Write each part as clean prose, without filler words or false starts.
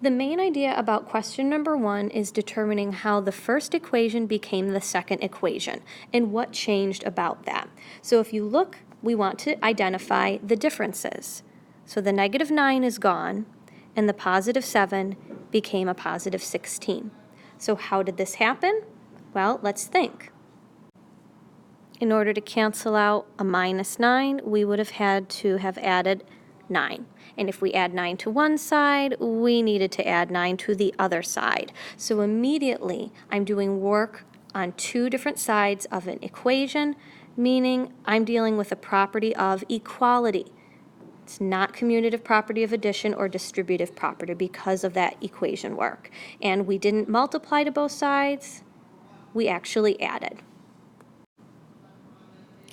The main idea about question number 1 is determining how the first equation became the second equation and what changed about that. So if you look, we want to identify the differences. So the negative 9 is gone and the positive 7 became a positive 16. So how did this happen? Well, let's think. In order to cancel out a minus 9, we would have had to have added 9. And if we add 9 to one side, we needed to add 9 to the other side. So immediately, I'm doing work on two different sides of an equation, meaning I'm dealing with a property of equality. It's not commutative property of addition or distributive property because of that equation work. And we didn't multiply to both sides, we actually added.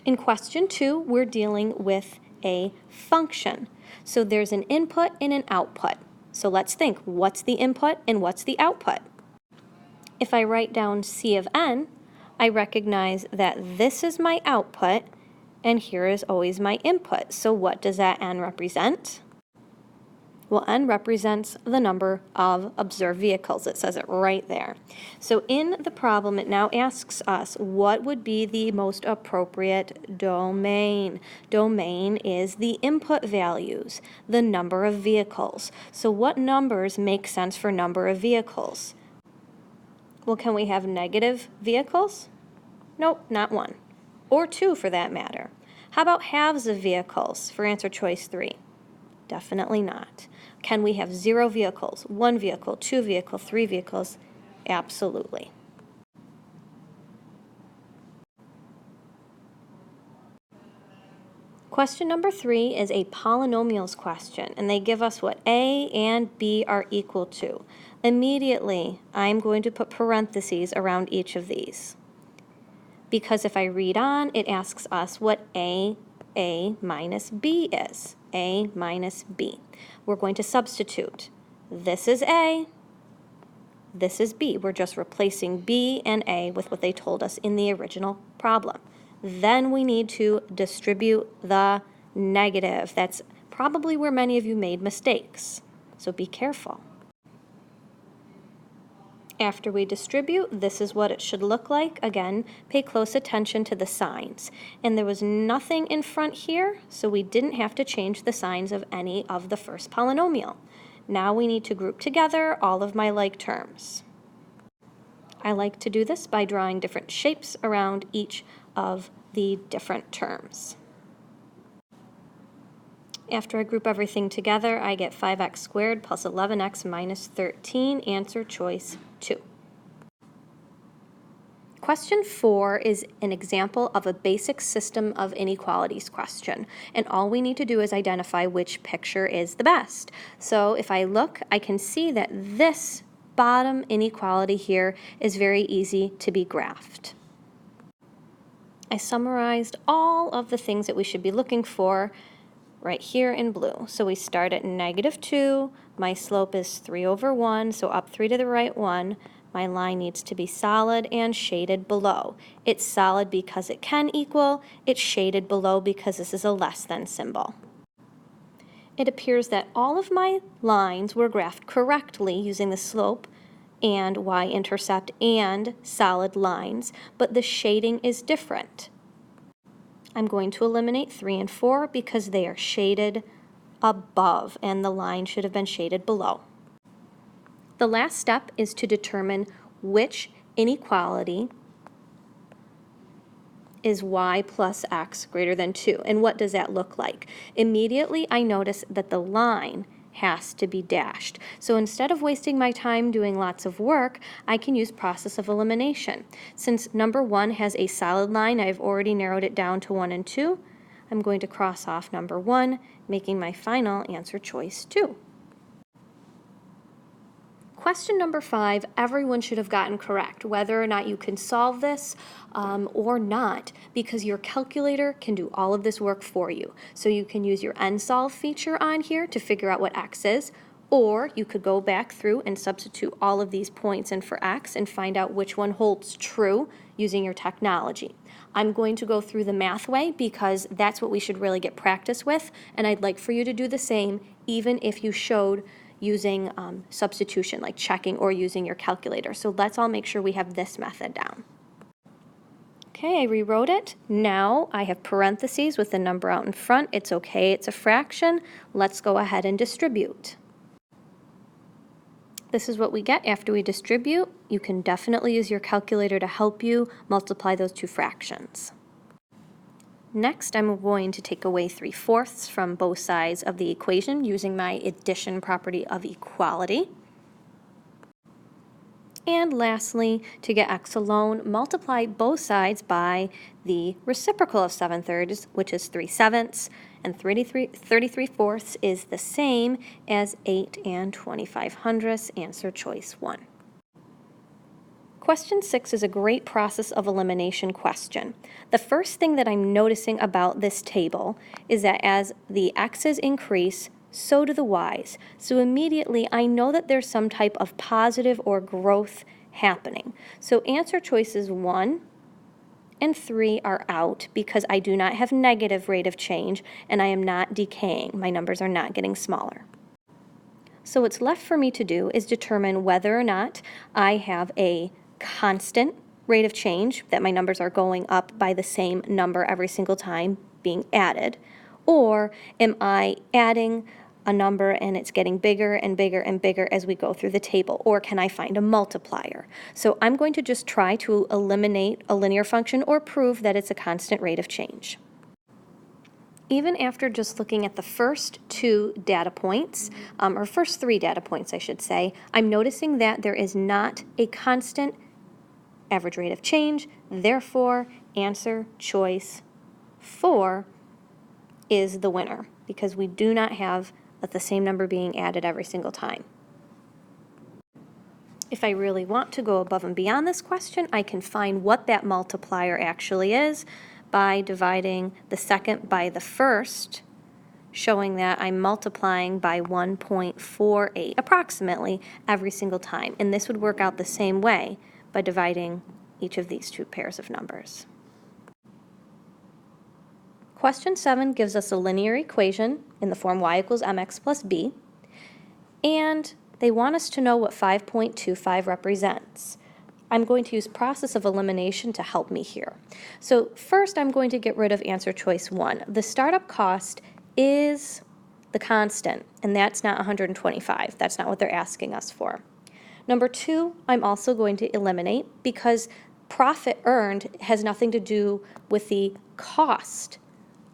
In question 2, we're dealing with a function. So there's an input and an output. So let's think, what's the input and what's the output? If I write down C of n, I recognize that this is my output and here is always my input. So what does that n represent? Well, n represents the number of observed vehicles. It says it right there. So in the problem, it now asks us what would be the most appropriate domain. Domain is the input values, the number of vehicles. So what numbers make sense for number of vehicles? Well, can we have negative vehicles? Nope, not one. Or two for that matter. How about halves of vehicles for answer choice 3? Definitely not. Can we have 0 vehicles, 1 vehicle, 2 vehicles, 3 vehicles? Absolutely. Question number 3 is a polynomials question, and they give us what A and B are equal to. Immediately, I'm going to put parentheses around each of these. Because if I read on, it asks us what A minus B is. A minus B. We're going to substitute. This is A, this is B. We're just replacing B and A with what they told us in the original problem. Then we need to distribute the negative. That's probably where many of you made mistakes, so be careful. After we distribute, this is what it should look like. Again, pay close attention to the signs. And there was nothing in front here, so we didn't have to change the signs of any of the first polynomial. Now we need to group together all of my like terms. I like to do this by drawing different shapes around each of the different terms. After I group everything together, I get 5x squared plus 11x minus 13, answer choice 2. Question 4 is an example of a basic system of inequalities question, and all we need to do is identify which picture is the best. So if I look, I can see that this bottom inequality here is very easy to be graphed. I summarized all of the things that we should be looking for right here in blue. So we start at -2, my slope is 3/1, so up 3 to the right 1. My line needs to be solid and shaded below. It's solid because it can equal, it's shaded below because this is a less than symbol. It appears that all of my lines were graphed correctly using the slope and y-intercept and solid lines, but the shading is different. I'm going to eliminate 3 and 4 because they are shaded above and the line should have been shaded below. The last step is to determine which inequality is y plus x greater than 2. And what does that look like? Immediately I notice that the line has to be dashed. So instead of wasting my time doing lots of work, I can use process of elimination. Since number 1 has a solid line, I've already narrowed it down to 1 and 2. I'm going to cross off number 1, making my final answer choice 2. Question number 5, everyone should have gotten correct, whether or not you can solve this or not, because your calculator can do all of this work for you. So you can use your nsolve feature on here to figure out what x is, or you could go back through and substitute all of these points in for x and find out which one holds true using your technology. I'm going to go through the math way because that's what we should really get practice with, and I'd like for you to do the same even if you showed using substitution, like checking or using your calculator. So let's all make sure we have this method down. Okay, I rewrote it. Now I have parentheses with the number out in front. It's okay, it's a fraction. Let's go ahead and distribute. This is what we get after we distribute. You can definitely use your calculator to help you multiply those two fractions. Next, I'm going to take away 3/4 from both sides of the equation using my addition property of equality. And lastly, to get x alone, multiply both sides by the reciprocal of 7/3, which is 3/7, and 33/4 is the same as 8 25/100, answer choice 1. Question 6 is a great process of elimination question. The first thing that I'm noticing about this table is that as the x's increase, so do the y's. So immediately I know that there's some type of positive or growth happening. So answer choices 1 and 3 are out because I do not have negative rate of change and I am not decaying. My numbers are not getting smaller. So what's left for me to do is determine whether or not I have a constant rate of change, that my numbers are going up by the same number every single time being added, or am I adding a number and it's getting bigger and bigger and bigger as we go through the table, or can I find a multiplier? So I'm going to just try to eliminate a linear function or prove that it's a constant rate of change. Even after just looking at the first 2 data points, or first 3 data points I should say, I'm noticing that there is not a constant average rate of change. Therefore, answer choice 4 is the winner because we do not have the same number being added every single time. If I really want to go above and beyond this question, I can find what that multiplier actually is by dividing the second by the first, showing that I'm multiplying by 1.48 approximately every single time. And this would work out the same way by dividing each of these 2 pairs of numbers. Question 7 gives us a linear equation in the form y equals mx plus b, and they want us to know what 5.25 represents. I'm going to use process of elimination to help me here. So first I'm going to get rid of answer choice 1. The startup cost is the constant, and that's not 125. That's not what they're asking us for. Number 2, I'm also going to eliminate because profit earned has nothing to do with the cost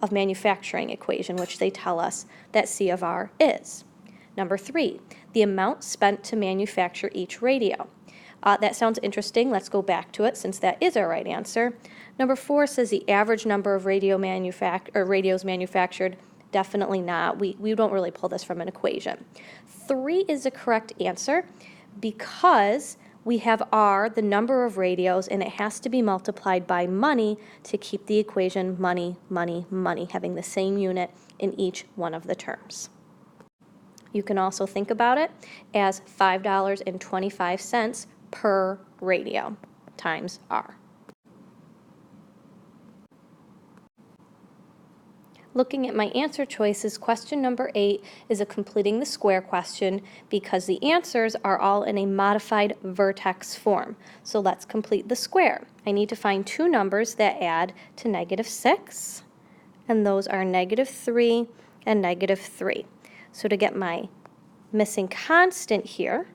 of manufacturing equation, which they tell us that C of R is. Number 3, the amount spent to manufacture each radio. That sounds interesting. Let's go back to it since that is our right answer. Number 4 says the average number of radios manufactured. Definitely not. We don't really pull this from an equation. 3 is the correct answer because we have R, the number of radios, and it has to be multiplied by money to keep the equation money, money, money, having the same unit in each one of the terms. You can also think about it as $5.25 per radio times R. Looking at my answer choices, question number 8 is a completing the square question because the answers are all in a modified vertex form. So let's complete the square. I need to find 2 numbers that add to -6, and those are -3 and -3. So to get my missing constant here,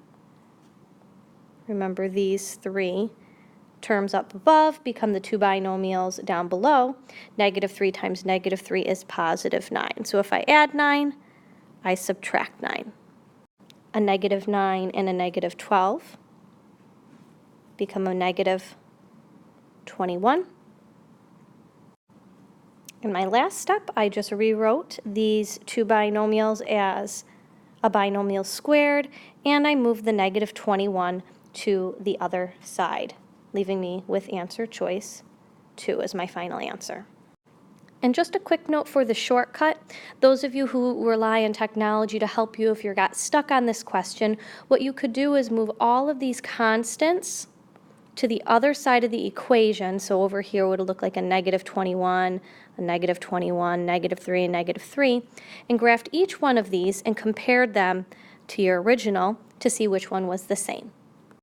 remember these 3 terms up above become the 2 binomials down below. -3 times -3 is +9. So if I add 9, I subtract 9. A -9 and a -12 become a -21. In my last step, I just rewrote these 2 binomials as a binomial squared, and I moved the -21 to the other side, leaving me with answer choice 2 as my final answer. And just a quick note for the shortcut, those of you who rely on technology to help you if you got stuck on this question, what you could do is move all of these constants to the other side of the equation. So over here would look like a -21, a -21, -3, and -3, and graphed each one of these and compared them to your original to see which one was the same.